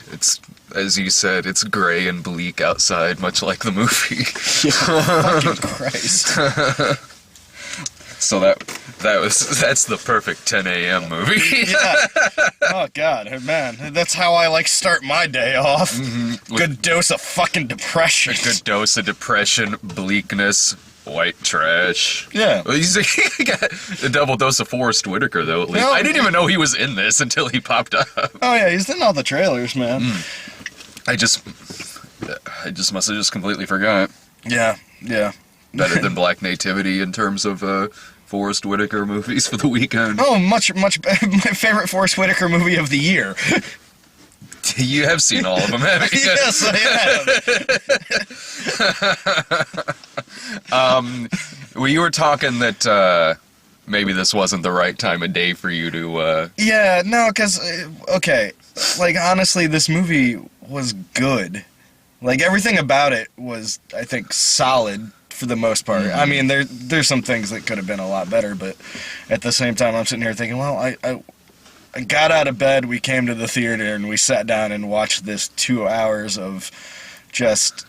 It's, as you said, it's gray and bleak outside, much like the movie. Fucking Christ. So that's the perfect 10 a.m. movie. Yeah. Oh, God. Man, that's how I, like, start my day off. Mm-hmm. Good dose of fucking depression. A good dose of depression, bleakness, white trash. Yeah. Well, he got a double dose of Forrest Whitaker, though, at least. No, I didn't even know he was in this until he popped up. Oh, yeah, he's in all the trailers, man. I just must have just completely forgot. Yeah. Better than Black Nativity in terms of Forrest Whitaker movies for the weekend. Oh, much better. My favorite Forrest Whitaker movie of the year. You have seen all of them, haven't you? Yes, I have. Well, you were talking that maybe this wasn't the right time of day for you to... Yeah, no, because, okay, like, honestly, this movie was good. Like, everything about it was, I think, solid for the most part. Mm-hmm. I mean, there's some things that could have been a lot better, but at the same time, I'm sitting here thinking, well, I got out of bed, we came to the theater, and we sat down and watched this 2 hours of just...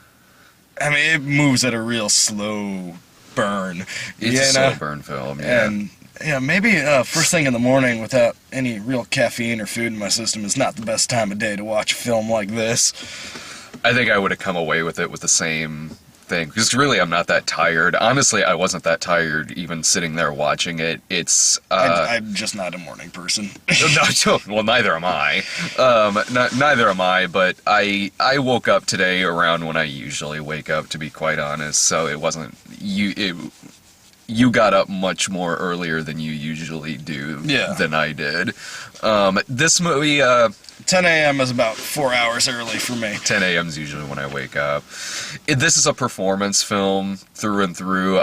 I mean, it moves at a real slow burn. It's a slow burn film, yeah. And, yeah, maybe first thing in the morning without any real caffeine or food in my system is not the best time of day to watch a film like this. I think I would have come away with it with the same thing, because really I'm not that tired. Honestly, I wasn't that tired even sitting there watching it. It's... I'm just not a morning person. No, well, neither am I. Neither am I, but I woke up today around when I usually wake up, to be quite honest, so it wasn't... You got up much more earlier than you usually do than I did. This movie... 10 a.m. is about 4 hours early for me. 10 a.m. is usually when I wake up. This is a performance film through and through.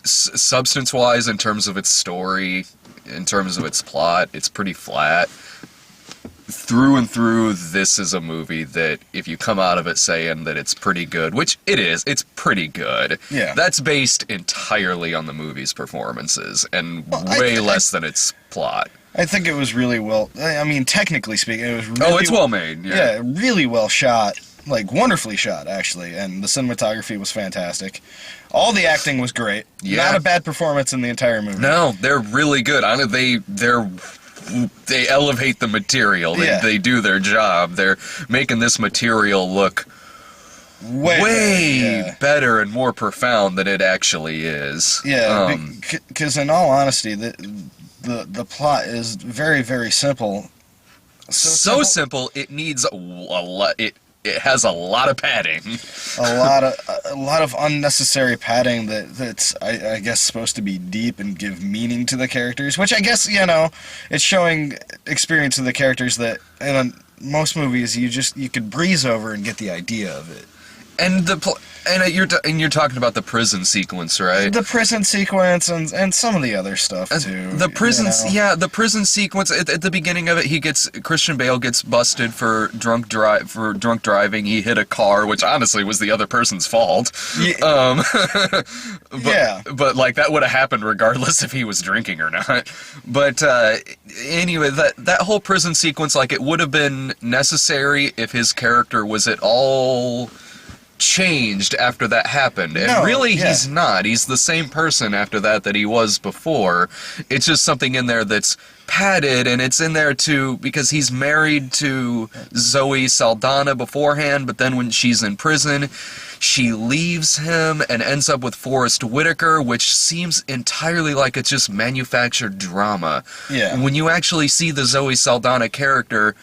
Substance-wise, in terms of its story, in terms of its plot, it's pretty flat. Through and through, this is a movie that if you come out of it saying that it's pretty good, which it is, it's pretty good. Yeah. That's based entirely on the movie's performances and way less than its plot. I think it was really well... I mean, technically speaking, it was really... Oh, it's well made, Yeah, really well shot. Like, wonderfully shot, actually. And the cinematography was fantastic. All the acting was great. Yeah. Not a bad performance in the entire movie. No, they're really good. They elevate the material. They do their job. They're making this material look way better and more profound than it actually is. Yeah, because in all honesty, the plot is very, very simple. So simple, it needs a lot. It has a lot of padding. a lot of unnecessary padding that's I guess supposed to be deep and give meaning to the characters, which I guess, it's showing experience of the characters that in most movies you could breeze over and get the idea of it. And you're talking about the prison sequence, right? The prison sequence and some of the other stuff too. The prison sequence at the beginning of it, Christian Bale gets busted for drunk driving. He hit a car, which honestly was the other person's fault. Yeah. But like that would have happened regardless if he was drinking or not. But anyway, that whole prison sequence, like, it would have been necessary if his character was at all changed after that happened, and he's not. He's the same person after that he was before. It's just something in there that's padded, and it's in there too because he's married to Zoe Saldana beforehand, but then when she's in prison, she leaves him and ends up with Forrest Whitaker, which seems entirely like it's just manufactured drama. Yeah. When you actually see the Zoe Saldana character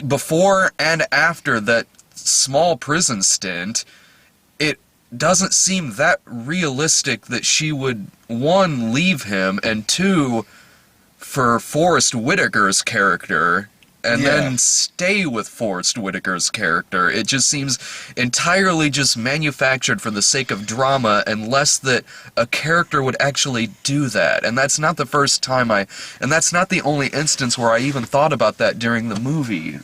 before and after that small prison stint, it doesn't seem that realistic that she would, one, leave him, and two, for Forrest Whitaker's character, and then stay with Forrest Whitaker's character. It just seems entirely just manufactured for the sake of drama, unless that a character would actually do that. And that's not the first time and that's not the only instance where I even thought about that during the movie.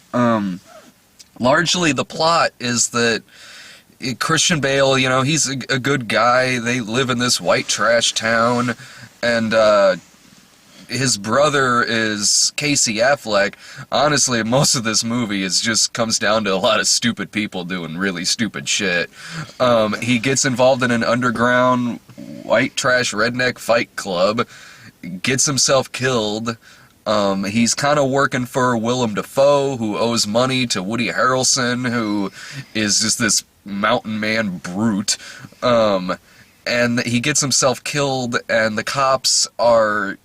Largely, the plot is that Christian Bale, he's a good guy. They live in this white trash town, and his brother is Casey Affleck. Honestly, most of this movie just comes down to a lot of stupid people doing really stupid shit. He gets involved in an underground white trash redneck fight club, gets himself killed. He's kind of working for Willem Dafoe, who owes money to Woody Harrelson, who is just this mountain man brute. And he gets himself killed, and the cops are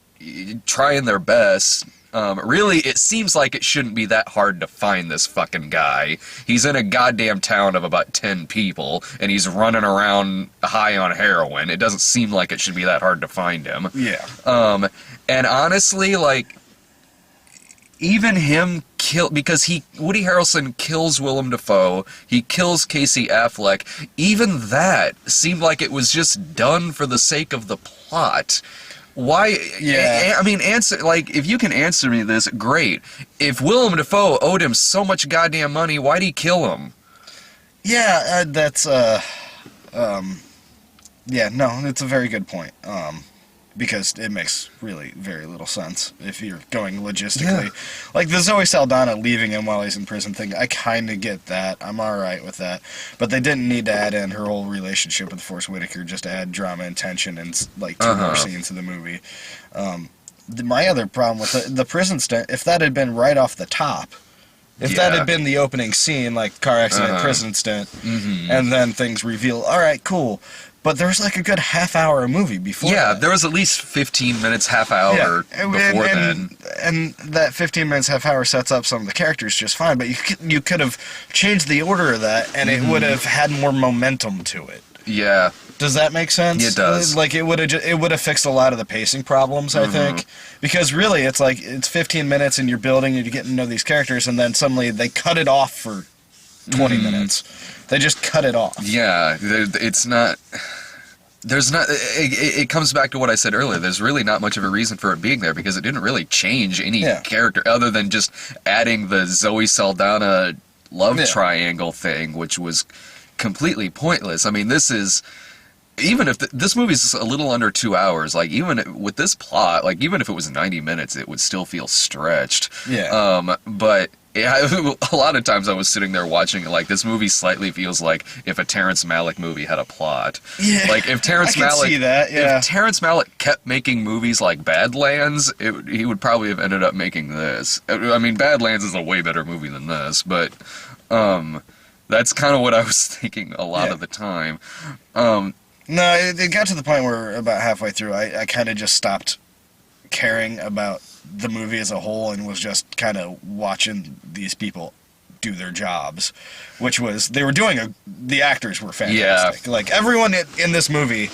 trying their best. Really, it seems like it shouldn't be that hard to find this fucking guy. He's in a goddamn town of about 10 people, and he's running around high on heroin. It doesn't seem like it should be that hard to find him. Yeah. And honestly, like, even him because Woody Harrelson kills Willem Dafoe, he kills Casey Affleck, even that seemed like it was just done for the sake of the plot. Why? Yeah. I mean, if you can answer me this, great. If Willem Dafoe owed him so much goddamn money, why'd he kill him? Yeah, that's yeah, no, it's a very good point. Because it makes really very little sense if you're going logistically. Yeah. Like the Zoe Saldana leaving him while he's in prison thing, I kind of get that. I'm alright with that. But they didn't need to add in her whole relationship with Forrest Whitaker just to add drama and tension and like two more scenes in the movie. My other problem with the prison stint, if that had been right off the top, if that had been the opening scene, like car accident, prison stint, and then things reveal, alright, cool. But there was like a good half-hour movie before that. There was at least 15 minutes, half hour before then. And that 15 minutes, half hour sets up some of the characters just fine, but you could have changed the order of that, and it would have had more momentum to it. Yeah. Does that make sense? It does. Like it would have fixed a lot of the pacing problems, I think, because really it's like it's 15 minutes and you're building and you're getting to know these characters, and then suddenly they cut it off for 20 minutes. They just cut it off. Yeah, it's not. There's not. It comes back to what I said earlier. There's really not much of a reason for it being there because it didn't really change any character other than just adding the Zoe Saldana love triangle thing, which was completely pointless. I mean, this is. Even if this movie's a little under 2 hours, like even with this plot, like even if it was 90 minutes, it would still feel stretched. Yeah. But a lot of times I was sitting there watching it, like this movie slightly feels like if a Terrence Malick movie had a plot. Yeah. Like if Terrence I can Malick, see that, yeah. if Terrence Malick kept making movies like Badlands, he would probably have ended up making this. I mean, Badlands is a way better movie than this, but that's kind of what I was thinking a lot of the time. No, it got to the point where about halfway through, I kind of just stopped caring about the movie as a whole and was just kind of watching these people do their jobs, which was, they were doing the actors were fantastic. Yeah. Like, everyone in this movie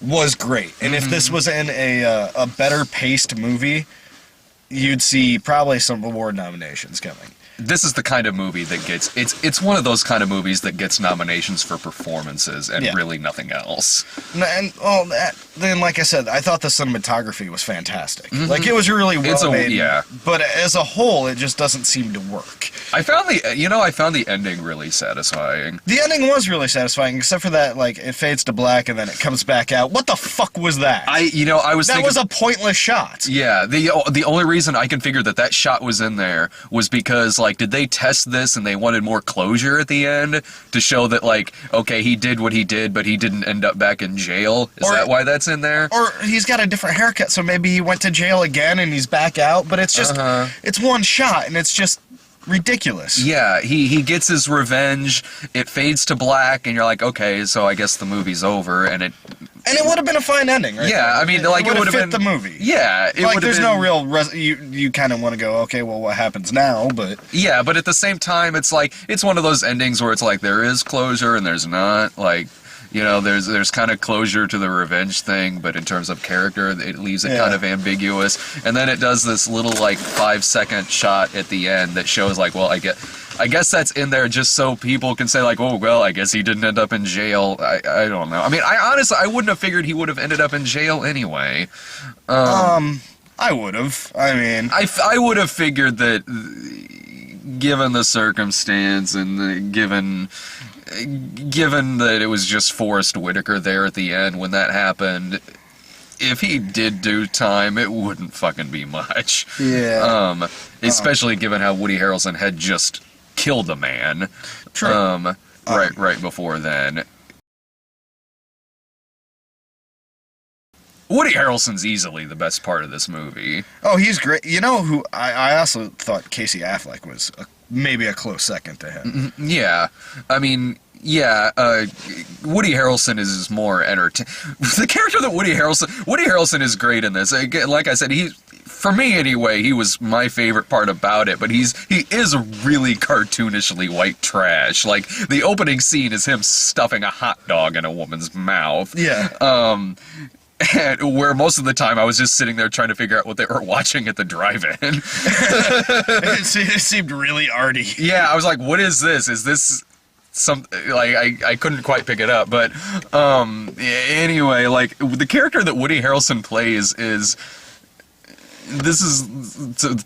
was great. And if this was in a better paced movie, you'd see probably some award nominations coming. This is the kind of movie that gets it's one of those kind of movies that gets nominations for performances and really nothing else. And then like I said, I thought the cinematography was fantastic. Like it was really well made. But as a whole, it just doesn't seem to work. I found the ending really satisfying. The ending was really satisfying, except for that, like, it fades to black and then it comes back out. What the fuck was that? That was a pointless shot. Yeah, the only reason I can figure that shot was in there was because, like, did they test this and they wanted more closure at the end to show that, like, okay, he did what he did, but he didn't end up back in jail? Is that why that's in there? Or he's got a different haircut, so maybe he went to jail again and he's back out, but it's just, it's one shot and it's just ridiculous. Yeah, he gets his revenge, it fades to black, and you're like, okay, so I guess the movie's over, and it would have been a fine ending, right? Yeah, I mean, like, it would have fit the movie. Yeah, it like, would have there's no real you kind of want to go, okay, well, what happens now? But yeah, but at the same time, it's like it's one of those endings where it's like there is closure and there's not. Like, you know, there's kind of closure to the revenge thing, but in terms of character, it leaves it kind of ambiguous. And then it does this little, like, 5-second shot at the end that shows, like, well, I guess that's in there just so people can say, like, oh, well, I guess he didn't end up in jail. I don't know. I mean, I honestly wouldn't have figured he would have ended up in jail anyway. I would have. I mean, I would have figured that, given the circumstance and given that it was just Forrest Whitaker there at the end when that happened, if he did do time, it wouldn't fucking be much. Yeah. Especially given how Woody Harrelson had just killed a man. True. Right before then. Woody Harrelson's easily the best part of this movie. Oh, he's great. You know who I also thought Casey Affleck was maybe a close second to him. Yeah, I mean, yeah, Woody Harrelson is more entertaining. The character that Woody Harrelson is great in this. Again, like I said, for me anyway, he was my favorite part about it, but he is really cartoonishly white trash. Like, the opening scene is him stuffing a hot dog in a woman's mouth. Yeah. And where most of the time I was just sitting there trying to figure out what they were watching at the drive-in. It seemed really arty. Yeah, I was like, what is this? Is this some, like, I couldn't quite pick it up, but anyway, like, the character that Woody Harrelson plays is, this is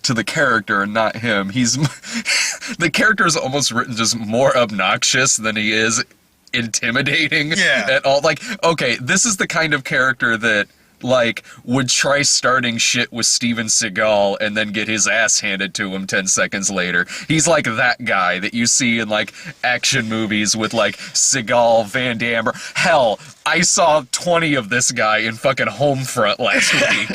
to the character and not him. The character is almost written just more obnoxious than he is intimidating at all. Like, okay, this is the kind of character that, like, would try starting shit with Steven Seagal and then get his ass handed to him 10 seconds later. He's like that guy that you see in, like, action movies with, like, Seagal, Van Damme. Hell, I saw 20 of this guy in fucking Homefront last week.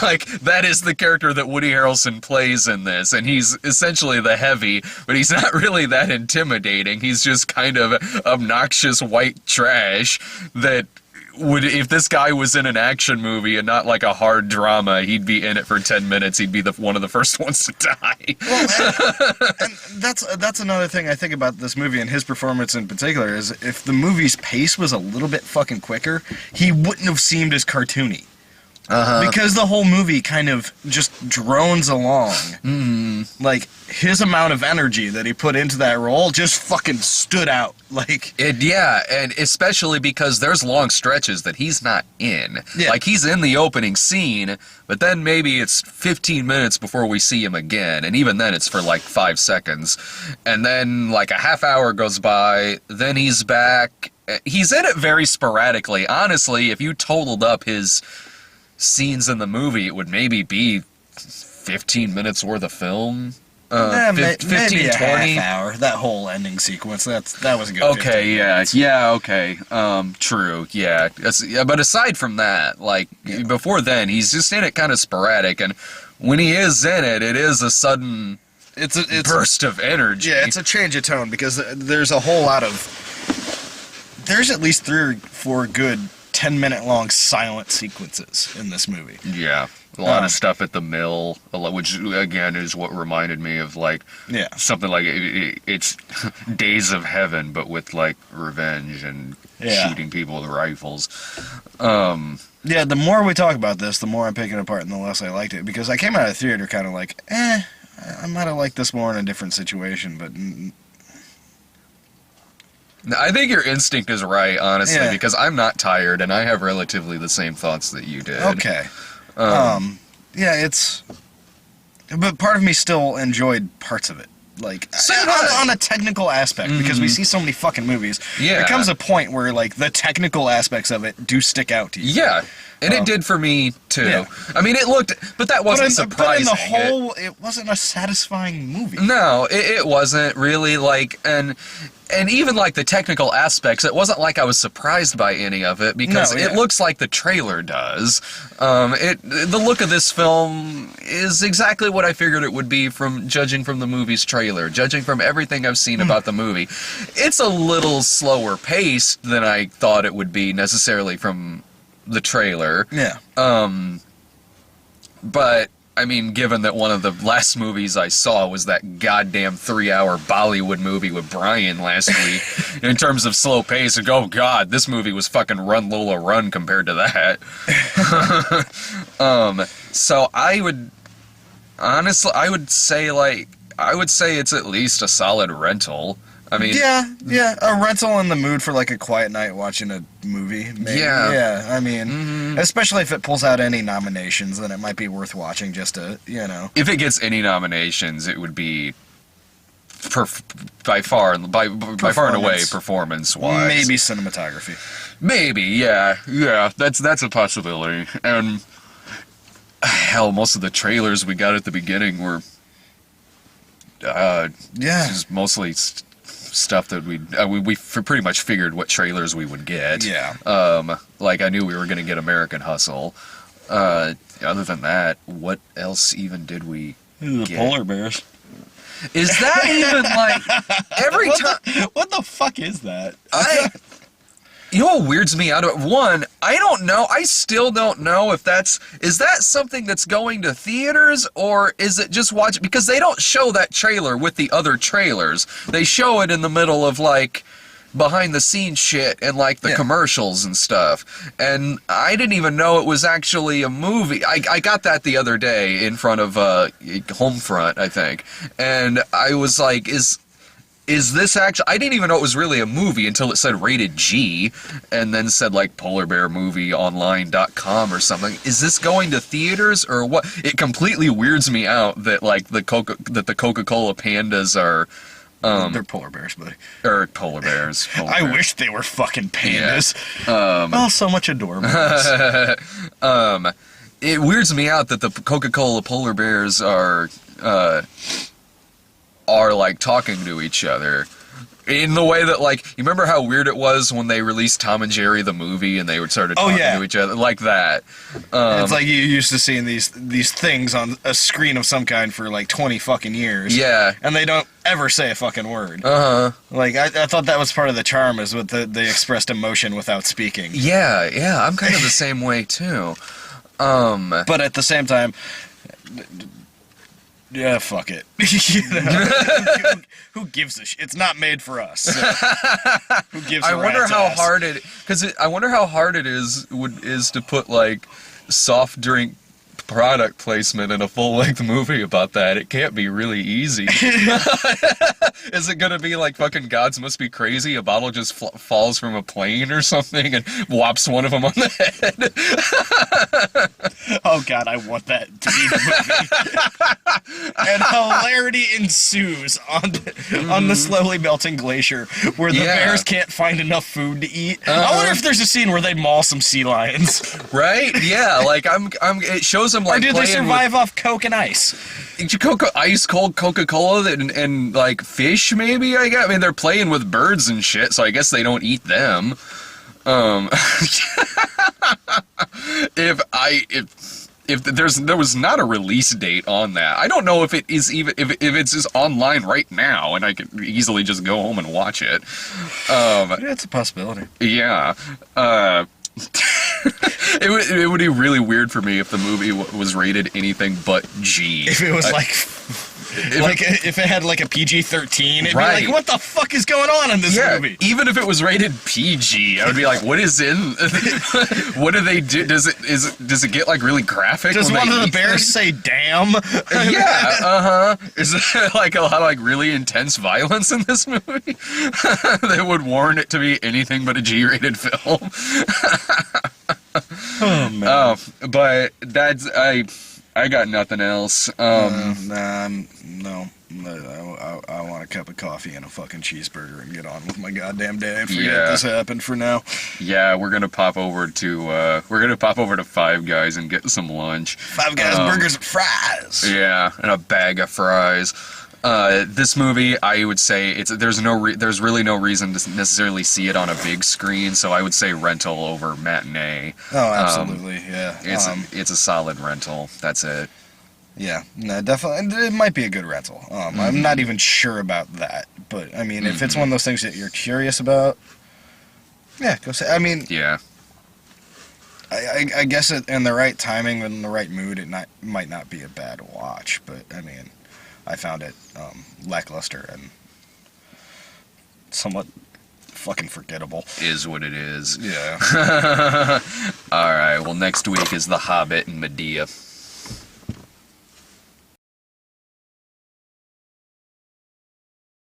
Like, that is the character that Woody Harrelson plays in this, and he's essentially the heavy, but he's not really that intimidating. He's just kind of obnoxious white trash that if this guy was in an action movie and not like a hard drama, he'd be in it for 10 minutes. He'd be one of the first ones to die. Well, and that's another thing I think about this movie and his performance in particular is if the movie's pace was a little bit fucking quicker, he wouldn't have seemed as cartoony. Because the whole movie kind of just drones along. Like, his amount of energy that he put into that role just fucking stood out. Like, yeah, and especially because there's long stretches that he's not in. Yeah. Like, he's in the opening scene, but then maybe it's 15 minutes before we see him again, and even then it's for like 5 seconds. And then like a half hour goes by, then he's back. He's in it very sporadically. Honestly, if you totaled up his scenes in the movie, it would maybe be 15 minutes worth of film. 15, maybe a 20 half hour. That whole ending sequence, that was a good. Okay, 15 minutes. okay. True, yeah. But aside from that, like, before then, he's just in it kind of sporadic, and when he is in it, it is a sudden It's a burst of energy. Yeah, it's a change of tone because there's a whole lot of. There's at least 3 or 4 good 10-minute long silent sequences in this movie. Yeah. A lot of stuff at the mill, which, again, is what reminded me of, like, something like it's Days of Heaven, but with, like, revenge and shooting people with rifles. Yeah, the more we talk about this, the more I'm picking it apart and the less I liked it. Because I came out of the theater kind of like, I might have liked this more in a different situation, but... I think your instinct is right, honestly, Yeah. because I'm not tired, and I have relatively the same thoughts that you did. Okay. Yeah, it's... But part of me still enjoyed parts of it. Like, on a technical aspect, because we see so many fucking movies. Yeah. There comes a point where, like, the technical aspects of it do stick out to you. Yeah, and it did for me, too. Yeah. I mean, it looked... But that wasn't surprising. But in the whole, it wasn't a satisfying movie. No, it wasn't really, like... And even, like, the technical aspects, it wasn't like I was surprised by any of it, because it looks like the trailer does. The look of this film is exactly what I figured it would be from judging from the movie's trailer, judging from everything I've seen about the movie. It's a little slower paced than I thought it would be necessarily from the trailer. Yeah. But... I mean, given that one of the last movies I saw was that goddamn 3-hour Bollywood movie with Brian last week, in terms of slow pace, and oh god, this movie was fucking Run Lola Run compared to that. So I would, honestly, I would say it's at least a solid rental. I mean... Yeah, a rental in the mood for, like, a quiet night watching a movie, maybe. Yeah, I mean, especially if it pulls out any nominations, then it might be worth watching just to, you know... If it gets any nominations, it would be by far and away Performance. performance-wise. Maybe cinematography. Maybe, yeah, that's a possibility. And hell, most of the trailers we got at the beginning were Yeah. just mostly stuff that we pretty much figured what trailers we would get. Yeah. Like I knew we were gonna get American Hustle. Other than that, what else even did we The get? polar bears. Is that even like every time? What the fuck is that? You know what weirds me out? One, I don't know. I still don't know if is that something that's going to theaters or is it just watch? Because they don't show that trailer with the other trailers. They show it in the middle of like behind the scenes shit and like the commercials and stuff. And I didn't even know it was actually a movie. I got that the other day in front of Homefront, I think. And I was like, is this actually... I didn't even know it was really a movie until it said rated G and then said like polarbearmovieonline.com or something. Is this going to theaters or what? It completely weirds me out that like the Coca-Cola pandas are They're polar bears, buddy. or polar bears. I wish they were fucking pandas. Oh, so much adorable. It weirds me out that the Coca-Cola polar bears are like talking to each other in the way that like you remember how weird it was when they released Tom and Jerry the movie and they started talking to each other like that. It's like you used to seeing these things on a screen of some kind for like 20 fucking years. Yeah. And they don't ever say a fucking word. Uh-huh. I thought that was part of the charm is with they expressed emotion without speaking. Yeah, I'm kind of the same way too. But at the same time, yeah, fuck it. You know? Who gives a shit? It's not made for us. So who gives I a wonder rat's how ass? hard I wonder how hard it is to put like soft drink product placement in a full-length movie about that. It can't be really easy. Is it gonna be like fucking Gods Must Be Crazy? A bottle just falls from a plane or something and whops one of them on the head? Oh god, I want that to be the movie. And hilarity ensues on the slowly melting glacier where the bears can't find enough food to eat. I wonder if there's a scene where they maul some sea lions. Right? Yeah, like it shows them like Or do they playing survive off Coke and ice? ice cold Coca-Cola and like fish maybe, I guess. I mean they're playing with birds and shit, so I guess they don't eat them. If there was not a release date on that. I don't know if it is even if it's just online right now and I could easily just go home and watch it. Yeah, it's a possibility. Yeah. It would be really weird for me if the movie was rated anything but G. If it was if it had like a PG-13, it'd be Right. like, what the fuck is going on in this movie? Even if it was rated PG, I would be like, what is in? What do they do? Does it get like really graphic? Does when one they of the eat bears things? say damn? Yeah, Is there like a lot of like really intense violence in this movie that would warrant it to be anything but a G-rated film? Oh man. But that's I got nothing else. No. I want a cup of coffee and a fucking cheeseburger and get on with my goddamn day and forget this happened for now. Yeah, we're gonna pop over to Five Guys and get some lunch. Five Guys burgers and fries. Yeah, and a bag of fries. This movie, I would say there's really no reason to necessarily see it on a big screen, so I would say rental over matinee. Oh, absolutely, yeah. It's a solid rental. That's it. Yeah, no, definitely. It might be a good rental. I'm not even sure about that, but I mean, if it's one of those things that you're curious about, yeah, go say. I mean, Yeah. I guess in the right timing, in the right mood, it might not be a bad watch. But I mean, I found it lackluster and somewhat fucking forgettable. Is what it is. Yeah. All right. Well, next week is The Hobbit and Medea.